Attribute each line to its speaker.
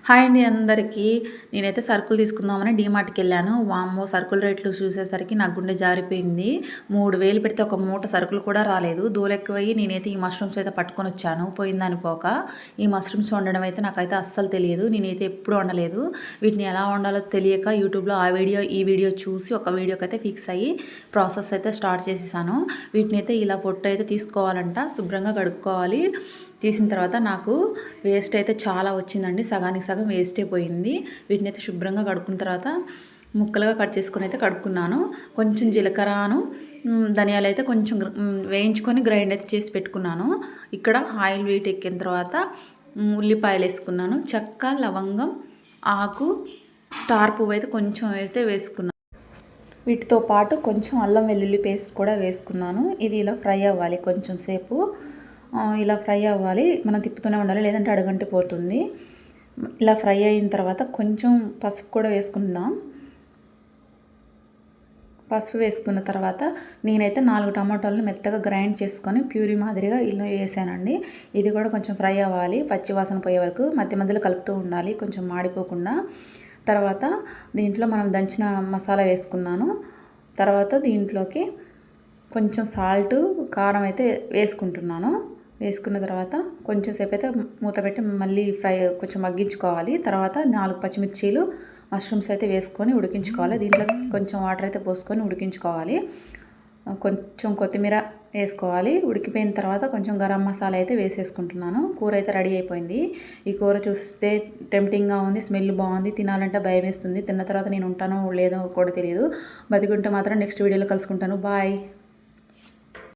Speaker 1: Hi అండి అందరికీ. నేనైతే సరుకులు తీసుకుందామని డీమార్ట్‌కి వెళ్ళాను. వామ్మో! సరుకుల రేట్లు చూసేసరికి నా గుండె జారిపోయింది. 3000 పెడితే ఒక మూట సరుకులు కూడా రాలేదు. దూలెక్కువయ్యి నేనైతే ఈ మష్రూమ్స్ అయితే పట్టుకొనొచ్చాను పోయిందని పోక. ఈ మష్రూమ్స్ వండడం అయితే నాకైతే అస్సలు తెలియదు. నేనైతే ఎప్పుడు వండలేదు. వీటిని ఎలా వండాలో తెలియక యూట్యూబ్‌లో ఆ వీడియో, ఈ వీడియో చూసి ఒక వీడియోకైతే ఫిక్స్ అయ్యి ప్రాసెస్ అయితే స్టార్ట్ చేసేసాను. వీటినైతే ఇలా పొట్టు అయితే తీసుకోవాలంట. శుభ్రంగా కడుక్కోవాలి. తీసిన తర్వాత నాకు వేస్ట్ అయితే చాలా వచ్చిందండి. సగానికి సగం వేస్టే పోయింది. వీటిని అయితే శుభ్రంగా కడుక్కున్న తర్వాత ముక్కలుగా కట్ చేసుకొని అయితే కడుక్కున్నాను. కొంచెం జీలకర్రను ధనియాలు అయితే కొంచెం వేయించుకొని గ్రైండ్ అయితే చేసి పెట్టుకున్నాను. ఇక్కడ ఆయిల్ వీట్ ఎక్కిన తర్వాత ఉల్లిపాయలు వేసుకున్నాను. చెక్క, లవంగం, ఆకు, స్టార్ పువ్వు అయితే కొంచెం అయితే వేసుకున్నాను. వీటితో పాటు కొంచెం అల్లం వెల్లుల్లి పేస్ట్ కూడా వేసుకున్నాను. ఇది ఇలా ఫ్రై అవ్వాలి కొంచెం సేపు. ఇలా ఫ్రై అవ్వాలి. మనం తిప్పుతూనే ఉండాలి, లేదంటే అడుగంటి పోతుంది. ఇలా ఫ్రై అయిన తర్వాత కొంచెం పసుపు కూడా వేసుకుందాం. పసుపు వేసుకున్న తర్వాత నేనైతే 4 టమాటాలను మెత్తగా గ్రైండ్ చేసుకొని ప్యూరీ మాదిరిగా ఇలా వేసానండి. ఇది కూడా కొంచెం ఫ్రై అవ్వాలి, పచ్చి వాసన పోయే వరకు మధ్య మధ్యలో కలుపుతూ ఉండాలి కొంచెం మాడిపోకుండా. తర్వాత దీంట్లో మనం దంచిన మసాలా వేసుకున్నాను. తర్వాత దీంట్లోకి కొంచెం సాల్ట్, కారం అయితే వేసుకుంటున్నాను. వేసుకున్న తర్వాత కొంచెం సేపు అయితే మూత పెట్టి మళ్ళీ కొంచెం మగ్గించుకోవాలి. తర్వాత 4 పచ్చిమిర్చీలు, మష్రూమ్స్ అయితే వేసుకొని ఉడికించుకోవాలి. దీంట్లో కొంచెం వాటర్ అయితే పోసుకొని ఉడికించుకోవాలి. కొంచెం కొత్తిమీర వేసుకోవాలి. ఉడికిపోయిన తర్వాత కొంచెం గరం మసాలా అయితే వేసేసుకుంటున్నాను. కూర అయితే రెడీ అయిపోయింది. ఈ కూర చూస్తే టెంప్టింగ్గా ఉంది, స్మెల్ బాగుంది, తినాలంటే భయం వేస్తుంది. తిన్న తర్వాత నేను ఉంటానో లేదో కూడా తెలియదు. బతికుంటే మాత్రం నెక్స్ట్ వీడియోలో కలుసుకుంటాను. బాయ్.